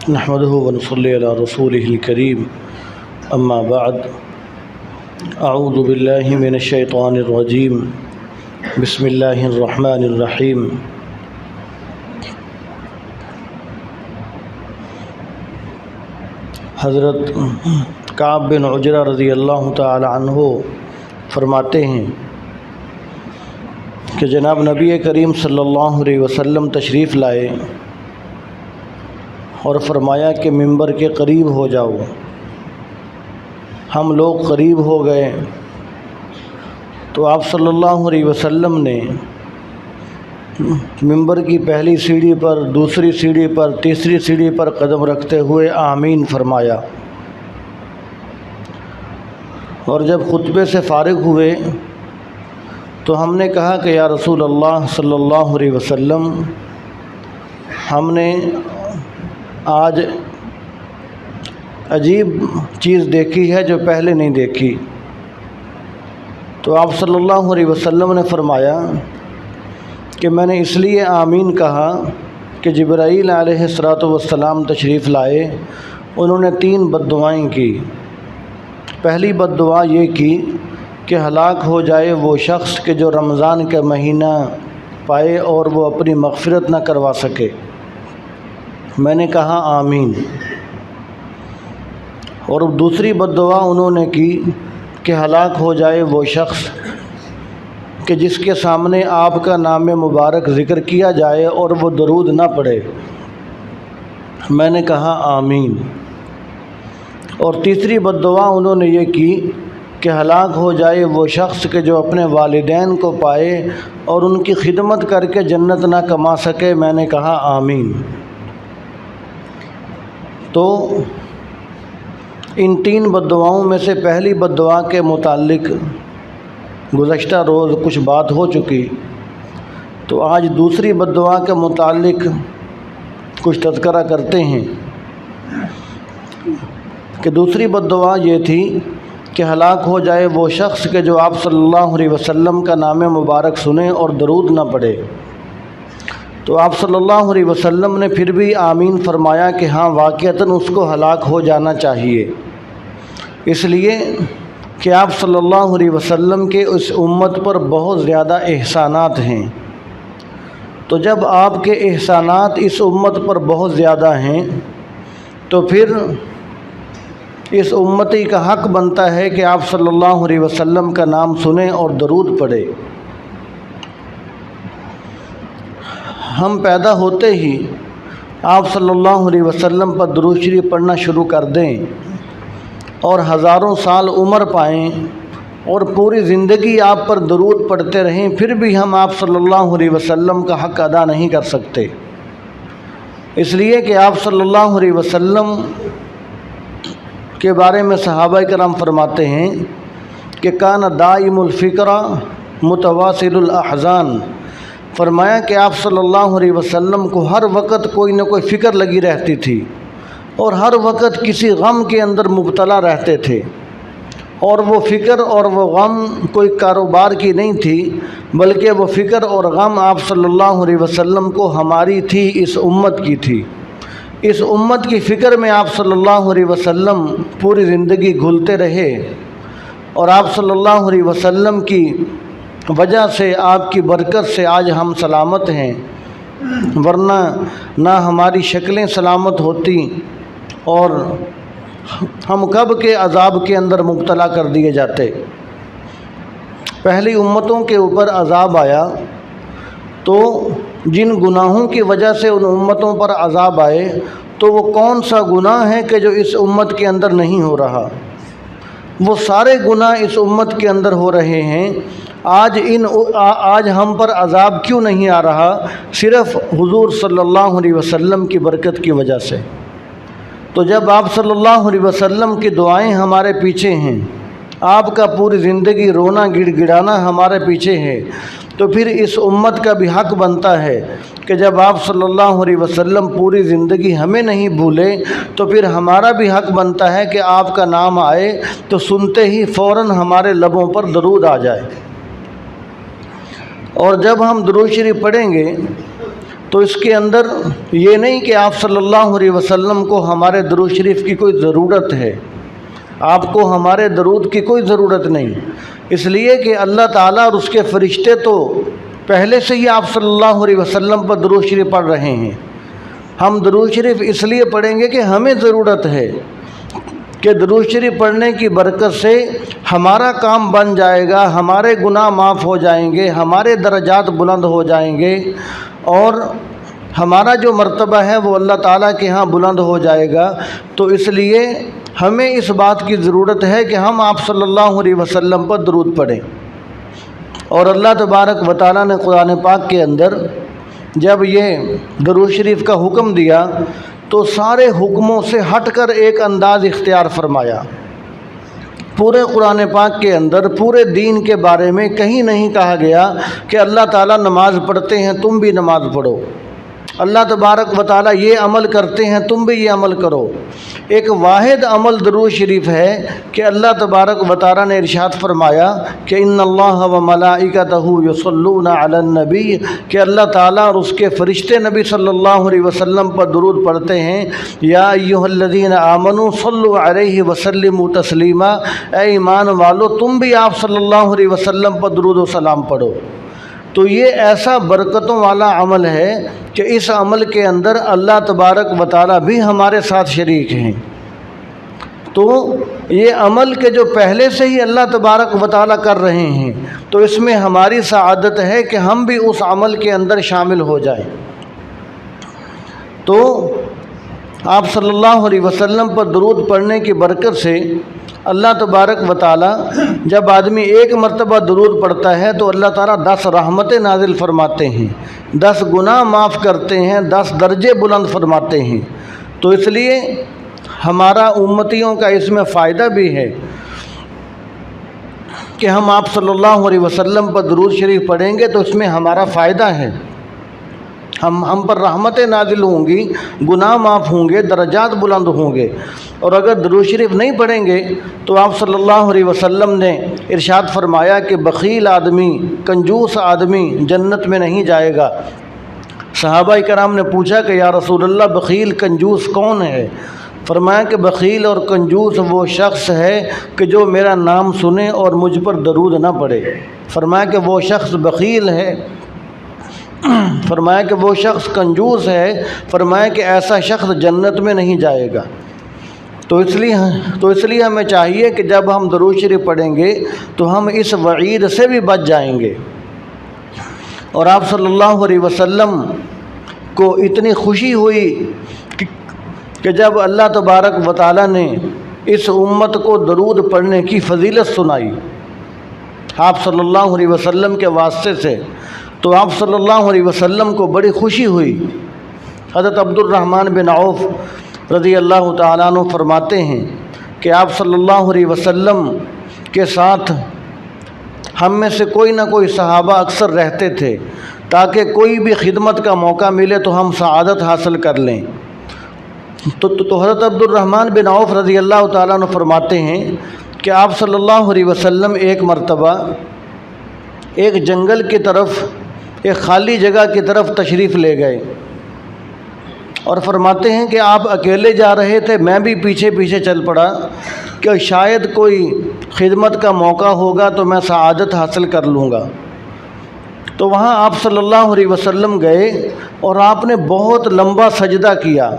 نحمده ونصلي على رسوله الكريم اما بعد اعوذ باللہ من الشیطان الرجیم بسم اللہ الرحمن الرحیم حضرت کعب بن عجرہ رضی اللہ تعالی عنہ فرماتے ہیں کہ جناب نبی کریم صلی اللہ علیہ وسلم تشریف لائے اور فرمایا کہ ممبر کے قریب ہو جاؤ۔ ہم لوگ قریب ہو گئے تو آپ صلی اللہ علیہ وسلم نے ممبر کی پہلی سیڑھی پر، دوسری سیڑھی پر، تیسری سیڑھی پر قدم رکھتے ہوئے آمین فرمایا، اور جب خطبے سے فارغ ہوئے تو ہم نے کہا کہ یا رسول اللہ صلی اللہ علیہ وسلم، ہم نے آج عجیب چیز دیکھی ہے جو پہلے نہیں دیکھی۔ تو آپ صلی اللہ علیہ وسلم نے فرمایا کہ میں نے اس لیے آمین کہا کہ جبرائیل علیہ السلام تشریف لائے، انہوں نے 3 بد دعائیں کی۔ پہلی بد دعا یہ کی کہ ہلاک ہو جائے وہ شخص کہ جو رمضان کا مہینہ پائے اور وہ اپنی مغفرت نہ کروا سکے۔ میں نے کہا آمین۔ اور دوسری بد دعا انہوں نے کی کہ ہلاک ہو جائے وہ شخص کہ جس کے سامنے آپ کا نام مبارک ذکر کیا جائے اور وہ درود نہ پڑھے۔ میں نے کہا آمین۔ اور تیسری بد دعا انہوں نے یہ کی کہ ہلاک ہو جائے وہ شخص کہ جو اپنے والدین کو پائے اور ان کی خدمت کر کے جنت نہ کما سکے۔ میں نے کہا آمین۔ تو ان 3 بد دعاؤں میں سے پہلی بد دعا کے متعلق گزشتہ روز کچھ بات ہو چکی، تو آج دوسری بد دعا کے متعلق کچھ تذکرہ کرتے ہیں کہ دوسری بد دعا یہ تھی کہ ہلاک ہو جائے وہ شخص کہ جو آپ صلی اللہ علیہ وسلم کا نام مبارک سنے اور درود نہ پڑھے۔ تو آپ صلی اللہ علیہ وسلم نے پھر بھی آمین فرمایا کہ ہاں واقعتاً اس کو ہلاک ہو جانا چاہیے، اس لیے کہ آپ صلی اللہ علیہ وسلم کے اس امت پر بہت زیادہ احسانات ہیں۔ تو جب آپ کے احسانات اس امت پر بہت زیادہ ہیں تو پھر اس امتی کا حق بنتا ہے کہ آپ صلی اللہ علیہ وسلم کا نام سنیں اور درود پڑھے۔ ہم پیدا ہوتے ہی آپ صلی اللہ علیہ وسلم پر درود شریف پڑھنا شروع کر دیں اور ہزاروں سال عمر پائیں اور پوری زندگی آپ پر درود پڑھتے رہیں، پھر بھی ہم آپ صلی اللہ علیہ وسلم کا حق ادا نہیں کر سکتے، اس لیے کہ آپ صلی اللہ علیہ وسلم کے بارے میں صحابہ کرام فرماتے ہیں کہ کان دائم الفکرہ متواصل الاحزان، فرمایا کہ آپ صلی اللہ علیہ وسلم کو ہر وقت کوئی نہ کوئی فکر لگی رہتی تھی اور ہر وقت کسی غم کے اندر مبتلا رہتے تھے، اور وہ فکر اور وہ غم کوئی کاروبار کی نہیں تھی، بلکہ وہ فکر اور غم آپ صلی اللہ علیہ وسلم کو ہماری تھی، اس امت کی تھی۔ اس امت کی فکر میں آپ صلی اللہ علیہ وسلم پوری زندگی گھلتے رہے، اور آپ صلی اللہ علیہ وسلم کی وجہ سے، آپ کی برکت سے آج ہم سلامت ہیں، ورنہ نہ ہماری شکلیں سلامت ہوتی اور ہم کب کے عذاب کے اندر مبتلا کر دیے جاتے۔ پہلی امتوں کے اوپر عذاب آیا تو جن گناہوں کی وجہ سے ان امتوں پر عذاب آئے، تو وہ کون سا گناہ ہے کہ جو اس امت کے اندر نہیں ہو رہا؟ وہ سارے گناہ اس امت کے اندر ہو رہے ہیں۔ آج ہم پر عذاب کیوں نہیں آ رہا؟ صرف حضور صلی اللہ علیہ وسلم کی برکت کی وجہ سے۔ تو جب آپ صلی اللہ علیہ وسلم کی دعائیں ہمارے پیچھے ہیں، آپ کا پوری زندگی رونا گڑ گڑانا ہمارے پیچھے ہے، تو پھر اس امت کا بھی حق بنتا ہے کہ جب آپ صلی اللہ علیہ وسلم پوری زندگی ہمیں نہیں بھولے، تو پھر ہمارا بھی حق بنتا ہے کہ آپ کا نام آئے تو سنتے ہی فوراً ہمارے لبوں پر درود آ جائے۔ اور جب ہم درود شریف پڑھیں گے تو اس کے اندر یہ نہیں کہ آپ صلی اللہ علیہ وسلم کو ہمارے درود شریف کی کوئی ضرورت ہے، آپ کو ہمارے درود کی کوئی ضرورت نہیں، اس لیے کہ اللہ تعالیٰ اور اس کے فرشتے تو پہلے سے ہی آپ صلی اللہ علیہ وسلم پر درود شریف پڑھ رہے ہیں۔ ہم درود شریف اس لیے پڑھیں گے کہ ہمیں ضرورت ہے کہ درود شریف پڑھنے کی برکت سے ہمارا کام بن جائے گا، ہمارے گناہ معاف ہو جائیں گے، ہمارے درجات بلند ہو جائیں گے، اور ہمارا جو مرتبہ ہے وہ اللہ تعالیٰ کے ہاں بلند ہو جائے گا۔ تو اس لیے ہمیں اس بات کی ضرورت ہے کہ ہم آپ صلی اللہ علیہ وسلم پر درود پڑھیں۔ اور اللہ تبارک و تعالیٰ نے قرآن پاک کے اندر جب یہ درود شریف کا حکم دیا تو سارے حکموں سے ہٹ کر ایک انداز اختیار فرمایا۔ پورے قرآن پاک کے اندر پورے دین کے بارے میں کہیں نہیں کہا گیا کہ اللہ تعالیٰ نماز پڑھتے ہیں تم بھی نماز پڑھو، اللہ تبارک و تعالیٰ یہ عمل کرتے ہیں تم بھی یہ عمل کرو۔ ایک واحد عمل درود شریف ہے کہ اللہ تبارک و تعالیٰ نے ارشاد فرمایا کہ ان اللہ و ملائکتہ یصلون علی النبی، کہ اللہ تعالیٰ اور اس کے فرشتے نبی صلی اللہ علیہ وسلم پر درود پڑھتے ہیں۔ یا ایھا الذین آمنوا صلوا علیہ وسلموا تسلیما، اے ایمان والو تم بھی آپ صلی اللہ علیہ وسلم پر درود و سلام پڑھو۔ تو یہ ایسا برکتوں والا عمل ہے کہ اس عمل کے اندر اللہ تبارک و تعالیٰ بھی ہمارے ساتھ شریک ہیں۔ تو یہ عمل کے جو پہلے سے ہی اللہ تبارک و تعالیٰ کر رہے ہیں، تو اس میں ہماری سعادت ہے کہ ہم بھی اس عمل کے اندر شامل ہو جائیں۔ تو آپ صلی اللہ علیہ وسلم پر درود پڑھنے کی برکت سے اللہ تبارک و تعالیٰ جب آدمی ایک مرتبہ درود پڑھتا ہے تو اللہ تعالیٰ 10 رحمتیں نازل فرماتے ہیں، 10 گناہ معاف کرتے ہیں، 10 درجے بلند فرماتے ہیں۔ تو اس لیے ہمارا امتیوں کا اس میں فائدہ بھی ہے کہ ہم آپ صلی اللہ علیہ وسلم پر درود شریف پڑھیں گے تو اس میں ہمارا فائدہ ہے، ہم پر رحمتیں نازل ہوں گی، گناہ معاف ہوں گے، درجات بلند ہوں گے۔ اور اگر درود شریف نہیں پڑھیں گے تو آپ صلی اللہ علیہ وسلم نے ارشاد فرمایا کہ بخیل آدمی، کنجوس آدمی جنت میں نہیں جائے گا۔ صحابہ کرام نے پوچھا کہ یا رسول اللہ بخیل کنجوس کون ہے؟ فرمایا کہ بخیل اور کنجوس وہ شخص ہے کہ جو میرا نام سنے اور مجھ پر درود نہ پڑھے۔ فرمایا کہ وہ شخص بخیل ہے، فرمایا کہ وہ شخص کنجوس ہے، فرمایا کہ ایسا شخص جنت میں نہیں جائے گا۔ تو اس لیے ہمیں چاہیے کہ جب ہم درود شریف پڑھیں گے تو ہم اس وعید سے بھی بچ جائیں گے۔ اور آپ صلی اللہ علیہ وسلم کو اتنی خوشی ہوئی کہ جب اللہ تبارک و تعالیٰ نے اس امت کو درود پڑھنے کی فضیلت سنائی آپ صلی اللہ علیہ وسلم کے واسطے سے، تو آپ صلی اللہ علیہ وسلم کو بڑی خوشی ہوئی۔ حضرت عبد الرحمن بن عوف رضی اللہ تعالیٰ عنہ فرماتے ہیں کہ آپ صلی اللہ علیہ وسلم کے ساتھ ہم میں سے کوئی نہ کوئی صحابہ اکثر رہتے تھے تاکہ کوئی بھی خدمت کا موقع ملے تو ہم سعادت حاصل کر لیں۔ تو حضرت عبد الرحمن بن عوف رضی اللہ تعالیٰ عنہ فرماتے ہیں کہ آپ صلی اللہ علیہ وسلم ایک مرتبہ ایک جنگل کی طرف، ایک خالی جگہ کی طرف تشریف لے گئے، اور فرماتے ہیں کہ آپ اکیلے جا رہے تھے، میں بھی پیچھے پیچھے چل پڑا کہ شاید کوئی خدمت کا موقع ہوگا تو میں سعادت حاصل کر لوں گا۔ تو وہاں آپ صلی اللہ علیہ وسلم گئے اور آپ نے بہت لمبا سجدہ کیا۔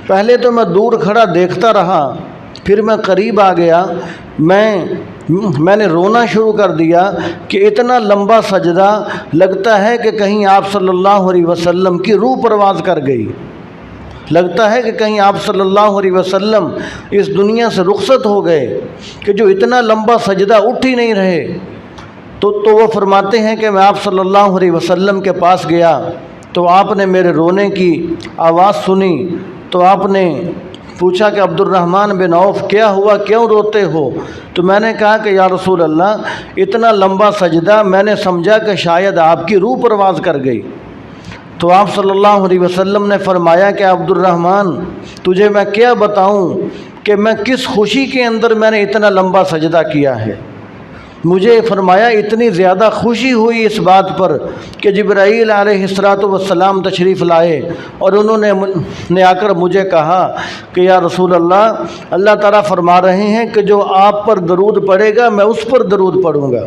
پہلے تو میں دور کھڑا دیکھتا رہا، پھر میں قریب آ گیا، میں نے رونا شروع کر دیا کہ اتنا لمبا سجدہ، لگتا ہے کہ کہیں آپ صلی اللہ علیہ وسلم کی روح پرواز کر گئی، لگتا ہے کہ کہیں آپ صلی اللہ علیہ وسلم اس دنیا سے رخصت ہو گئے، کہ جو اتنا لمبا سجدہ اٹھ ہی نہیں رہے۔ تو وہ فرماتے ہیں کہ میں آپ صلی اللہ علیہ وسلم کے پاس گیا تو آپ نے میرے رونے کی آواز سنی، تو آپ نے پوچھا کہ عبد الرحمن بن عوف کیا ہوا، کیوں روتے ہو؟ تو میں نے کہا کہ یا رسول اللہ اتنا لمبا سجدہ، میں نے سمجھا کہ شاید آپ کی روح پرواز کر گئی۔ تو آپ صلی اللہ علیہ وسلم نے فرمایا کہ عبد الرحمن تجھے میں کیا بتاؤں کہ میں کس خوشی کے اندر میں نے اتنا لمبا سجدہ کیا ہے۔ مجھے فرمایا اتنی زیادہ خوشی ہوئی اس بات پر کہ جبرائیل علیہ السلام تشریف لائے اور انہوں نے آ کر مجھے کہا کہ یا رسول اللہ، اللہ تعالیٰ فرما رہے ہیں کہ جو آپ پر درود پڑھے گا میں اس پر درود پڑھوں گا،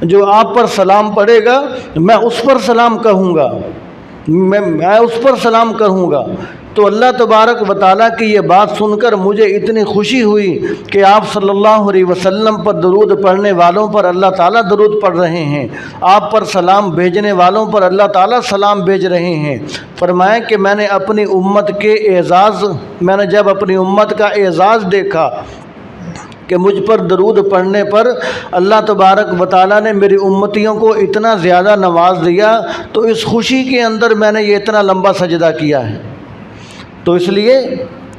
جو آپ پر سلام پڑھے گا میں اس پر سلام کہوں گا، میں اس پر سلام کہوں گا۔ تو اللہ تبارک و تعالیٰ کی یہ بات سن کر مجھے اتنی خوشی ہوئی کہ آپ صلی اللہ علیہ وسلم پر درود پڑھنے والوں پر اللہ تعالیٰ درود پڑھ رہے ہیں، آپ پر سلام بھیجنے والوں پر اللہ تعالیٰ سلام بھیج رہے ہیں۔ فرمایا کہ میں نے جب اپنی امت کا اعزاز دیکھا کہ مجھ پر درود پڑھنے پر اللہ تبارک و تعالیٰ نے میری امتیوں کو اتنا زیادہ نواز دیا، تو اس خوشی کے اندر میں نے یہ اتنا لمبا سجدہ کیا ہے۔ تو اس لیے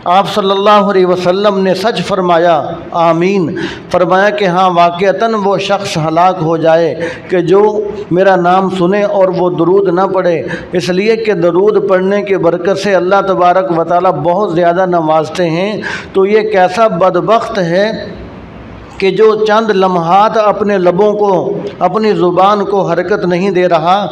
آپ صلی اللہ علیہ وسلم نے سچ فرمایا، آمین، فرمایا کہ ہاں واقعتاً وہ شخص ہلاک ہو جائے کہ جو میرا نام سنے اور وہ درود نہ پڑھے، اس لیے کہ درود پڑھنے کی برکت سے اللہ تبارک و تعالیٰ بہت زیادہ نوازتے ہیں۔ تو یہ کیسا بدبخت ہے کہ جو چند لمحات اپنے لبوں کو، اپنی زبان کو حرکت نہیں دے رہا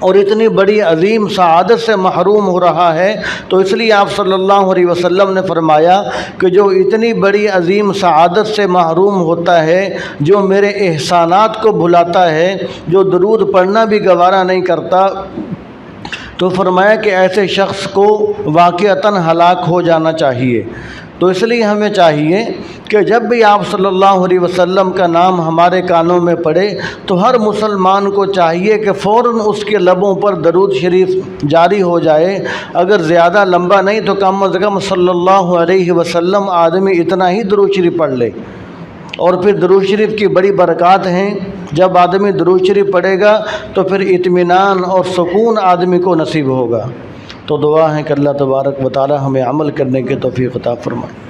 اور اتنی بڑی عظیم سعادت سے محروم ہو رہا ہے۔ تو اس لیے آپ صلی اللہ علیہ وسلم نے فرمایا کہ جو اتنی بڑی عظیم سعادت سے محروم ہوتا ہے، جو میرے احسانات کو بھلاتا ہے، جو درود پڑھنا بھی گوارا نہیں کرتا، تو فرمایا کہ ایسے شخص کو واقعتاً ہلاک ہو جانا چاہیے۔ تو اس لیے ہمیں چاہیے کہ جب بھی آپ صلی اللہ علیہ وسلم کا نام ہمارے کانوں میں پڑے تو ہر مسلمان کو چاہیے کہ فوراً اس کے لبوں پر درود شریف جاری ہو جائے، اگر زیادہ لمبا نہیں تو کم از کم صلی اللہ علیہ وسلم آدمی اتنا ہی درود شریف پڑھ لے۔ اور پھر درود شریف کی بڑی برکات ہیں، جب آدمی درود شریف پڑھے گا تو پھر اطمینان اور سکون آدمی کو نصیب ہوگا۔ تو دعا ہے کہ اللہ تبارک و تعالی ہمیں عمل کرنے کی توفیق عطا فرمائے۔